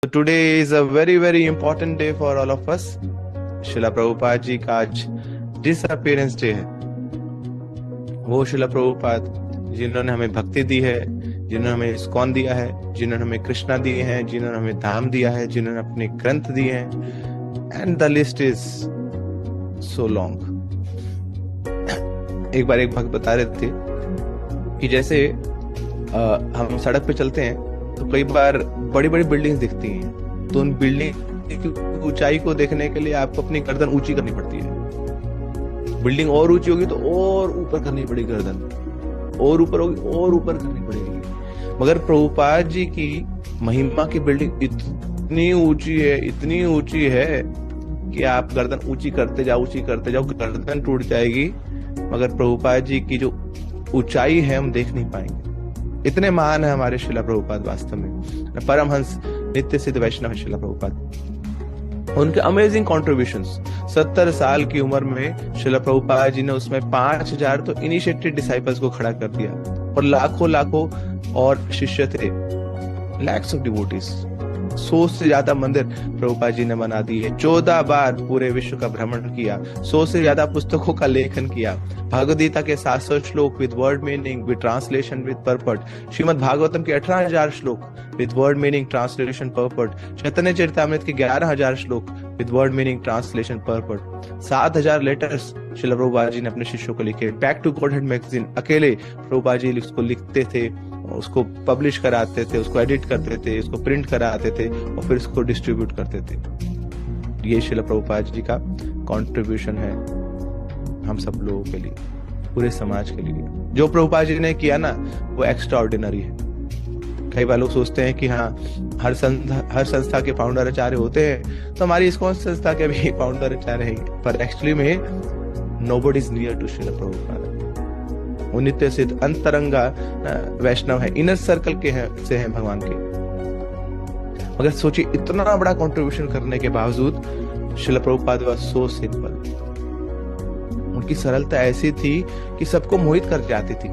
So today is a very important day for all of us. शिला प्रभुपाद जी का आज disappearance day है। वो शिला प्रभुपाद जिन्होंने हमें भक्ति दी है, जिन्होंने हमें इस्कॉन दिया है, जिन्होंने हमें कृष्णा दिए हैं, जिन्होंने हमें धाम दिया है, जिन्होंने अपने ग्रंथ दिए हैं, and the list is so long. एक बार एक भक्त बता रहे थे कि जैसे हम सड़क पे चलते हैं तो कई बार बड़ी बड़ी बिल्डिंग्स दिखती हैं, तो उन बिल्डिंग की ऊंचाई को देखने के लिए आपको अपनी गर्दन ऊंची करनी पड़ती है। बिल्डिंग और ऊंची होगी तो और ऊपर करनी पड़ेगी गर्दन, और ऊपर होगी और ऊपर करनी पड़ेगी। मगर प्रभुपाद जी की महिमा की बिल्डिंग इतनी ऊंची है कि आप गर्दन ऊंची करते जाओ गर्दन टूट जाएगी, मगर प्रभुपाद जी की जो ऊंचाई है हम देख नहीं पाएंगे। इतने महान है हमारे शिला प्रभुपाद, वास्तव में परमहंस नित्य सिद्ध वैष्णव शिला प्रभुपाद। उनके अमेजिंग कॉन्ट्रीब्यूशंस, 70 साल की उम्र में शिला प्रभुपाद जी ने उसमें 5000 तो इनिशिएटेड डिसाइपल्स को खड़ा कर दिया, और लाखों और शिष्य थे, लैक्स ऑफ डिवोटीज। 100 से ज्यादा मंदिर प्रभुपाद जी ने बना दिए, 14 बार पूरे विश्व का भ्रमण किया, 100 से ज्यादा पुस्तकों का लेखन किया, भगवद गीता के 700 श्लोक with word meaning with translation with purport, Shrimad Bhagavatam के 18,000 श्लोक with word meaning translation purport, Chaitanya Charitamrita के 11,000 श्लोक with word meaning translation purport, 7,000 letters Srila Prabhupada ji ने अपने शिष्यों को लिखे। बैक टू गॉडहेड मैगजीन अकेले प्रभुपाद जी उसको लिखते थे, उसको पब्लिश कराते थे, उसको एडिट करते थे, उसको प्रिंट कराते थे और फिर उसको डिस्ट्रीब्यूट करते थे। ये श्रील प्रभुपाद जी का कंट्रीब्यूशन है हम सब लोगों के लिए, पूरे समाज के लिए। जो प्रभुपाद जी ने किया ना, वो एक्स्ट्रा ऑर्डिनरी है। कई बार लोग सोचते हैं कि हाँ, हर संस्था के फाउंडर आचार्य होते हैं, तो हमारी इस्कॉन संस्था के भी फाउंडर आचार्य हैं, पर एक्चुअली में nobody is near to Srila Prabhupada. वो नित्य सिद्ध अंतरंगा वैष्णव है, इनर सर्कल के से हैं भगवान के। मगर सोचिए, इतना बड़ा कंट्रीब्यूशन करने के बावजूद Srila Prabhupada was so simple. उनकी सरलता ऐसी थी कि सबको मोहित कर जाती थी।